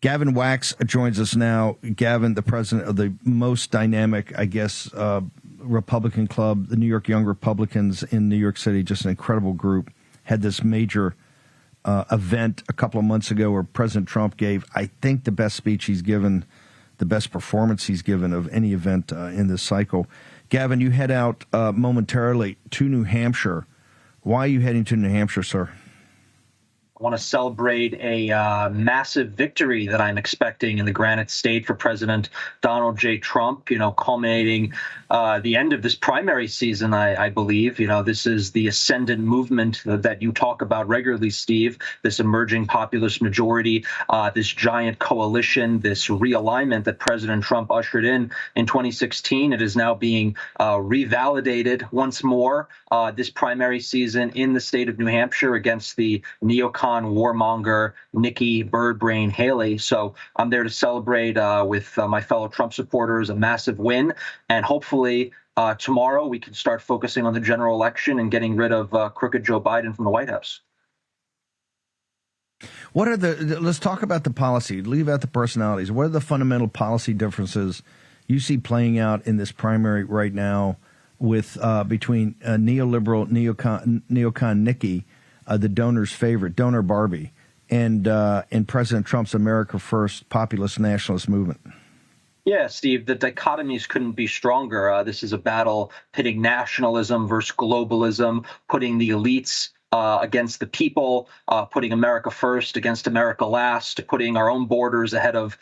Gavin Wax joins us now. Gavin, the president of the most dynamic, I guess, Republican club, the New York Young Republicans in New York City, just an incredible group, had this major event a couple of months ago where President Trump gave, I think, the best speech he's given, the best performance he's given of any event in this cycle. Gavin, you head out momentarily to New Hampshire. Why are you heading to New Hampshire, sir? I want to celebrate a massive victory that I'm expecting in the Granite State for President Donald J. Trump, culminating the end of this primary season, I believe. This is the ascendant movement that you talk about regularly, Steve, this emerging populist majority, this giant coalition, this realignment that President Trump ushered in 2016. It is now being revalidated once more this primary season in the state of New Hampshire against the neocon warmonger Nikki Birdbrain Haley. So I'm there to celebrate with my fellow Trump supporters a massive win, and hopefully tomorrow we can start focusing on the general election and getting rid of crooked Joe Biden from the White House. What are let's talk about the policy, leave out the personalities. What are the fundamental policy differences you see playing out in this primary right now with between neoliberal neocon Nikki, the donor's favorite, donor Barbie, and President Trump's America First populist nationalist movement? Yeah, Steve, the dichotomies couldn't be stronger. This is a battle pitting nationalism versus globalism, putting the elites against the people, putting America first against America last, putting our own borders ahead of,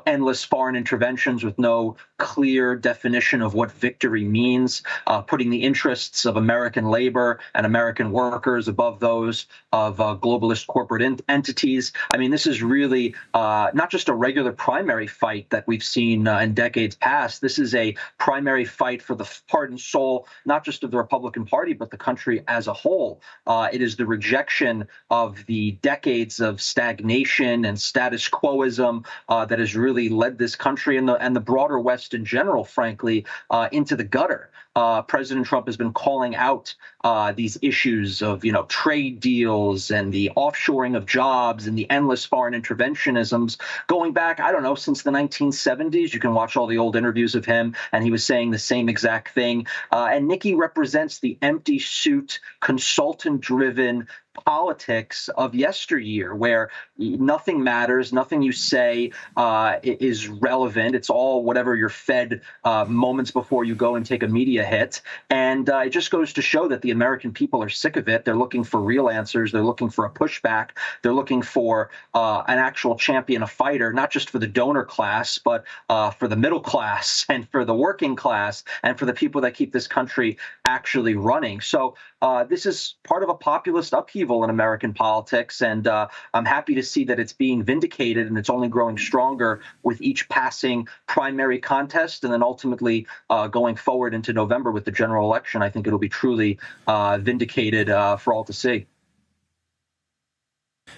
endless foreign interventions with no clear definition of what victory means, putting the interests of American labor and American workers above those of globalist corporate entities. I mean, this is really not just a regular primary fight that we've seen in decades past. This is a primary fight for the heart and soul, not just of the Republican Party, but the country as a whole. It is the rejection of the decades of stagnation and status quoism that has really led this country and the broader West in general, frankly, into the gutter. President Trump has been calling out these issues of, trade deals and the offshoring of jobs and the endless foreign interventionisms going back, I don't know, since the 1970s. You can watch all the old interviews of him, and he was saying the same exact thing. And Nikki represents the empty suit, consultant-driven politics of yesteryear, where nothing matters, nothing you say is relevant. It's all whatever you're fed moments before you go and take a media hit. And it just goes to show that the American people are sick of it. They're looking for real answers. They're looking for a pushback. They're looking for an actual champion, a fighter, not just for the donor class, but for the middle class and for the working class and for the people that keep this country actually running. So this is part of a populist upheaval in American politics, and I'm happy to see that it's being vindicated, and it's only growing stronger with each passing primary contest, and then ultimately going forward into November with the general election. I think it'll be truly vindicated for all to see.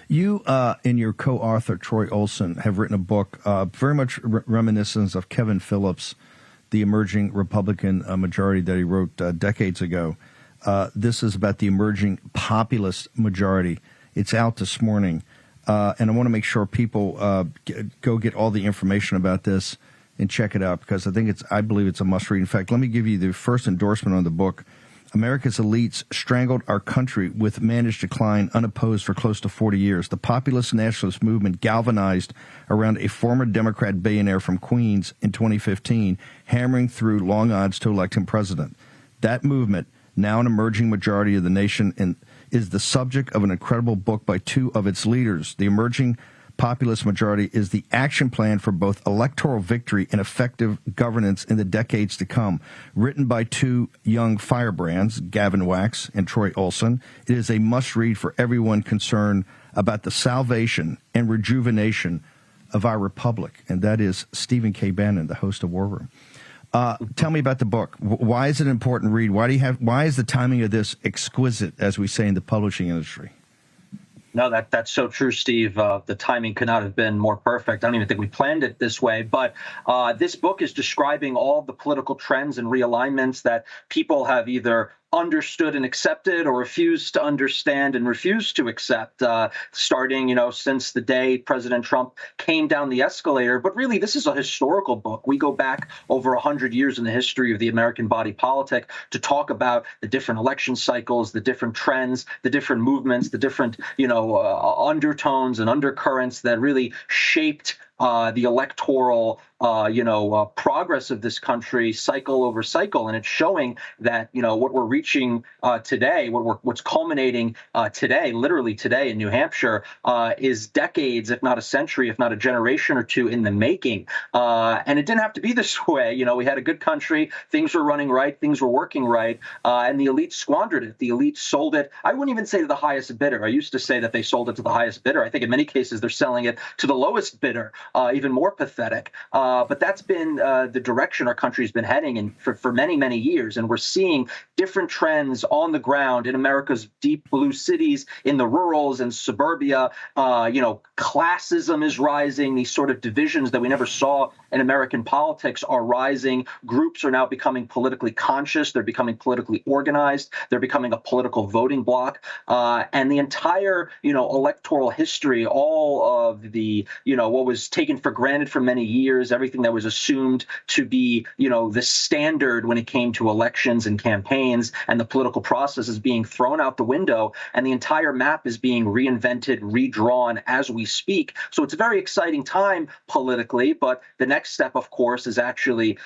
You and your co-author, Troy Olson, have written a book very much reminiscent of Kevin Phillips, the emerging Republican majority that he wrote decades ago. This is about the emerging populist majority. It's out this morning. And I want to make sure people go get all the information about this and check it out, because I believe it's a must read. In fact, let me give you the first endorsement on the book. America's elites strangled our country with managed decline unopposed for close to 40 years. The populist nationalist movement galvanized around a former Democrat billionaire from Queens in 2015, hammering through long odds to elect him president. That movement, now an emerging majority of the nation, and is the subject of an incredible book by two of its leaders. The emerging populist majority is the action plan for both electoral victory and effective governance in the decades to come. Written by two young firebrands, Gavin Wax and Troy Olson, it is a must-read for everyone concerned about the salvation and rejuvenation of our republic. And that is Stephen K. Bannon, the host of War Room. Tell me about the book. Why is it an important read? Why is the timing of this exquisite, as we say in the publishing industry? No, that's so true, Steve. The timing could not have been more perfect. I don't even think we planned it this way. But this book is describing all the political trends and realignments that people have either understood and accepted or refused to understand and refused to accept, starting, since the day President Trump came down the escalator. But really, this is a historical book. We go back over 100 years in the history of the American body politic to talk about the different election cycles, the different trends, the different movements, the different, undertones and undercurrents that really shaped the electoral, progress of this country cycle over cycle. And it's showing that, what we're reaching today, what's culminating today, literally today in New Hampshire, is decades, if not a century, if not a generation or two in the making. And it didn't have to be this way. We had a good country. Things were running right. Things were working right. And the elites squandered it. The elites sold it. I wouldn't even say to the highest bidder. I used to say that they sold it to the highest bidder. I think in many cases they're selling it to the lowest bidder. Even more pathetic. But that's been the direction our country's been heading in for many, many years. And we're seeing different trends on the ground in America's deep blue cities, in the rurals and suburbia. Classism is rising. These sort of divisions that we never saw in American politics are rising. Groups are now becoming politically conscious. They're becoming politically organized. They're becoming a political voting bloc. And the entire, electoral history, all of the, what was taken for granted for many years, everything that was assumed to be, the standard when it came to elections and campaigns and the political process is being thrown out the window, and the entire map is being reinvented, redrawn as we speak. So it's a very exciting time politically, but the next step, of course, is actually,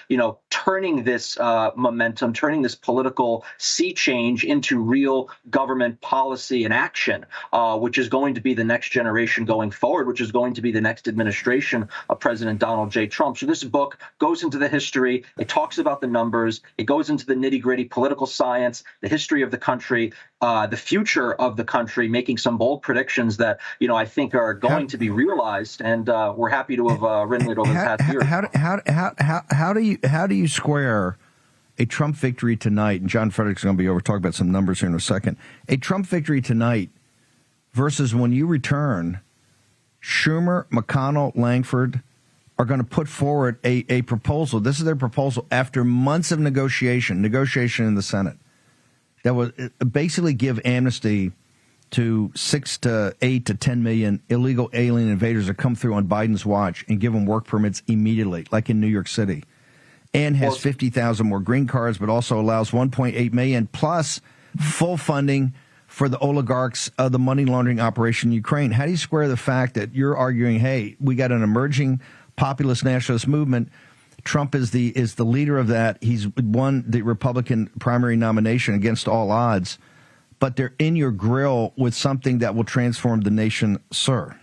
turning this momentum, turning this political sea change into real government policy and action, which is going to be the next generation going forward, which is going to be the next administration of President Donald J. Trump. So this book goes into the history. It talks about the numbers. It goes into the nitty-gritty political science, the history of the country, the future of the country, making some bold predictions that, I think are going to be realized. And we're happy to have written it over the past year. How do you square a Trump victory tonight? And John Frederick's going to be over talk about some numbers here in a second. A Trump victory tonight versus when you return, Schumer, McConnell, Langford are going to put forward a proposal. This is their proposal after months of negotiation in the Senate that would basically give amnesty to 6 to 8 to 10 million illegal alien invaders that come through on Biden's watch and give them work permits immediately, like in New York City, and has 50,000 more green cards, but also allows 1.8 million plus full funding for the oligarchs of the money laundering operation in Ukraine. How do you square the fact that you're arguing, hey, we got an emerging populist nationalist movement? Trump is the leader of that. He's won the Republican primary nomination against all odds, but they're in your grill with something that will transform the nation, sir.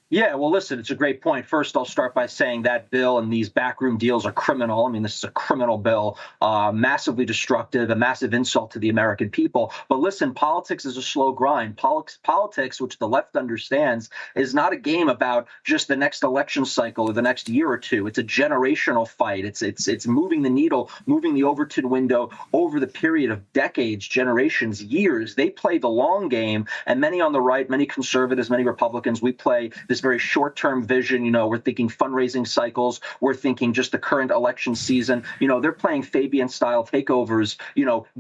Yeah, well, listen, it's a great point. First, I'll start by saying that bill and these backroom deals are criminal. I mean, this is a criminal bill, massively destructive, a massive insult to the American people. But listen, politics is a slow grind. Politics, which the left understands, is not a game about just the next election cycle or the next year or two. It's a generational fight. It's moving the needle, moving the Overton window over the period of decades, generations, years. They play the long game, and many on the right, many conservatives, many Republicans, we play this very short-term vision. We're thinking fundraising cycles. We're thinking just the current election season. They're playing Fabian-style takeovers,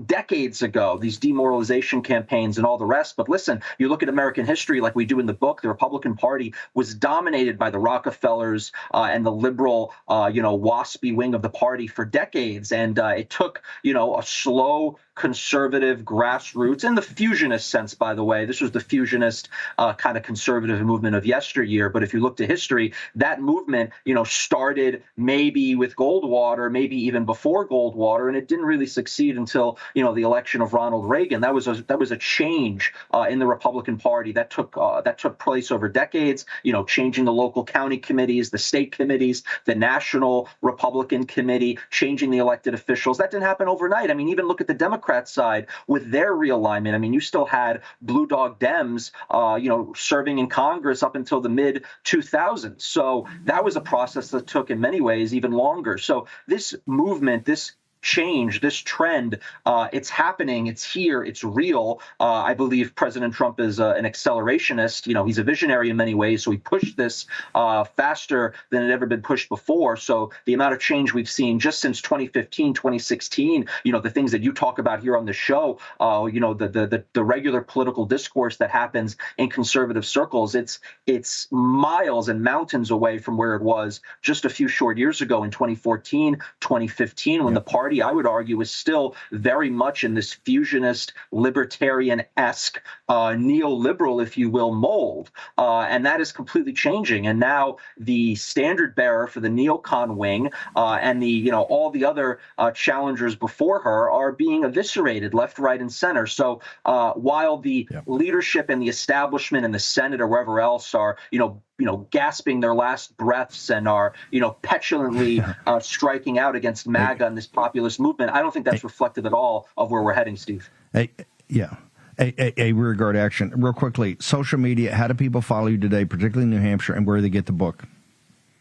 decades ago, these demoralization campaigns and all the rest. But listen, you look at American history like we do in the book, the Republican Party was dominated by the Rockefellers and the liberal, waspy wing of the party for decades. And it took, a slow, conservative grassroots, in the fusionist sense, by the way. This was the fusionist kind of conservative movement of yesteryear. But if you look to history, that movement, started maybe with Goldwater, maybe even before Goldwater, and it didn't really succeed until, the election of Ronald Reagan. That was a change in the Republican Party that took place over decades, changing the local county committees, the state committees, the national Republican committee, changing the elected officials. That didn't happen overnight. I mean, even look at the Democrat side with their realignment. I mean, you still had blue dog Dems, serving in Congress up until the mid 2000s. So that was a process that took in many ways even longer. So this movement, this change, this trend, it's happening, it's here, it's real. I believe President Trump is an accelerationist. He's a visionary in many ways, so he pushed this faster than it had ever been pushed before. So the amount of change we've seen just since 2015, 2016, the things that you talk about here on the show, the regular political discourse that happens in conservative circles, it's miles and mountains away from where it was just a few short years ago in 2014, 2015, when the party, I would argue, is still very much in this fusionist, libertarian-esque, neoliberal, if you will, mold. And that is completely changing. And now the standard bearer for the neocon wing and all the other challengers before her are being eviscerated left, right, and center. So while the leadership and the establishment and the Senate or wherever else are, gasping their last breaths and are, petulantly striking out against MAGA and this populist movement, I don't think that's reflective at all of where we're heading, Steve. A rearguard action. Real quickly, social media, how do people follow you today, particularly in New Hampshire, and where do they get the book?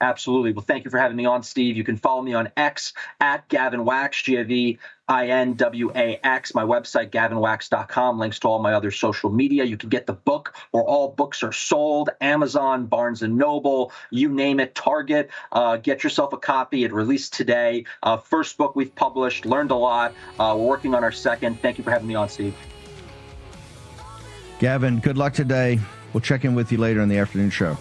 Absolutely. Well, thank you for having me on, Steve. You can follow me on X at Gavin Wax, GavinWax. My website, gavinwax.com, links to all my other social media. You can get the book where all books are sold, Amazon, Barnes & Noble, you name it, Target. Get yourself a copy. It released today. First book we've published, learned a lot. We're working on our second. Thank you for having me on, Steve. Gavin, good luck today. We'll check in with you later in the afternoon show.